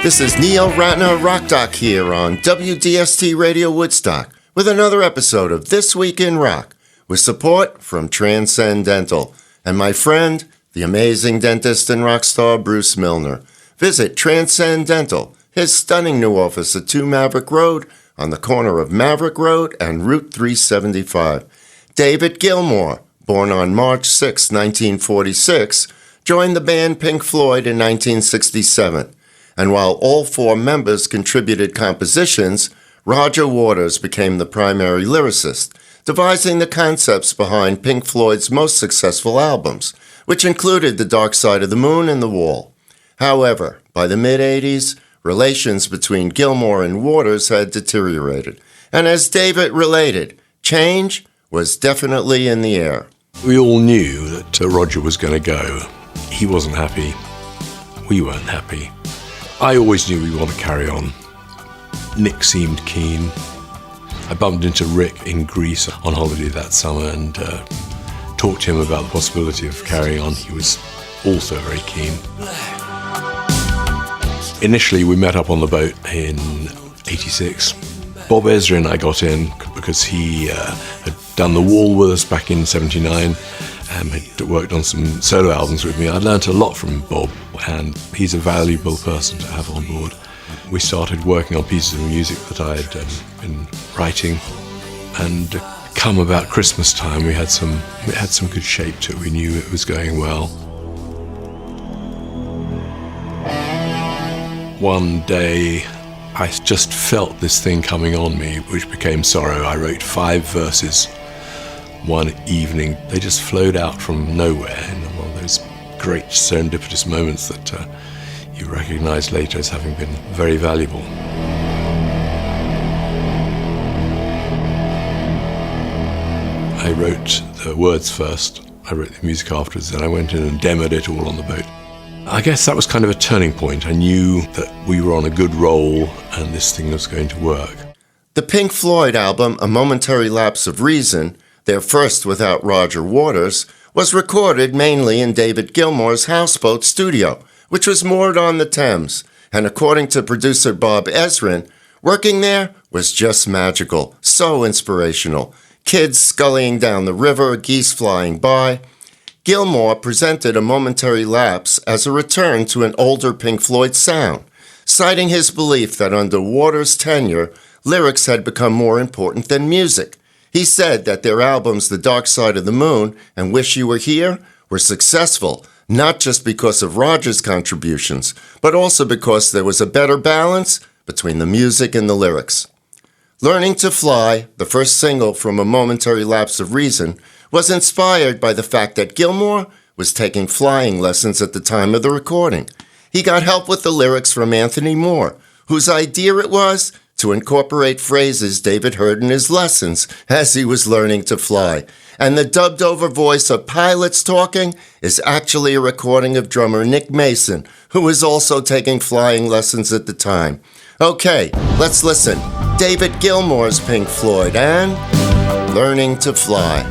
This is Neil Ratner Rock Doc here on WDST Radio Woodstock with another episode of This Week in Rock with support from Transcendental and my friend, the amazing dentist and rock star Bruce Milner. Visit Transcendental, his stunning new office at 2 Maverick Road on the corner of Maverick Road and Route 375. David Gilmour, born on March 6, 1946, joined the band Pink Floyd in 1967. And while all 4 members contributed compositions, Roger Waters became the primary lyricist, devising the concepts behind Pink Floyd's most successful albums, which included The Dark Side of the Moon and The Wall. However, by the mid-'80s, relations between Gilmour and Waters had deteriorated. And as David related, change was definitely in the air. We all knew that Roger was going to go. He wasn't happy. We weren't happy. I always knew we wanted to carry on. Nick seemed keen. I bumped into Rick in Greece on holiday that summer and talked to him about the possibility of carrying on. He was also very keen. Initially, we met up on the boat in '86. Bob Ezra and I got in because he had done The Wall with us back in '79. Had worked on some solo albums with me. I learnt a lot from Bob, and he's a valuable person to have on board. We started working on pieces of music that I had been writing, and come about Christmas time, we had some good shape to it. We knew it was going well. One day, I just felt this thing coming on me, which became Sorrow. I wrote 5 verses one evening. They just flowed out from nowhere in one of those great serendipitous moments that you recognize later as having been very valuable. I wrote the words first, I wrote the music afterwards, and I went in and demoed it all on the boat. I guess that was kind of a turning point. I knew that we were on a good roll and this thing was going to work. The Pink Floyd album, A Momentary Lapse of Reason, their first without Roger Waters, was recorded mainly in David Gilmour's houseboat studio, which was moored on the Thames, and according to producer Bob Ezrin, working there was just magical, so inspirational. Kids scullying down the river, geese flying by. Gilmour presented A Momentary Lapse as a return to an older Pink Floyd sound, citing his belief that under Waters' tenure, lyrics had become more important than music. He said that their albums The Dark Side of the Moon and Wish You Were Here were successful, not just because of Roger's contributions, but also because there was a better balance between the music and the lyrics. Learning to Fly, the first single from A Momentary Lapse of Reason, was inspired by the fact that Gilmour was taking flying lessons at the time of the recording. He got help with the lyrics from Anthony Moore, whose idea it was to incorporate phrases David heard in his lessons as he was learning to fly. And the dubbed-over voice of pilots talking is actually a recording of drummer Nick Mason, who was also taking flying lessons at the time. Okay, let's listen. David Gilmour's Pink Floyd and Learning to Fly.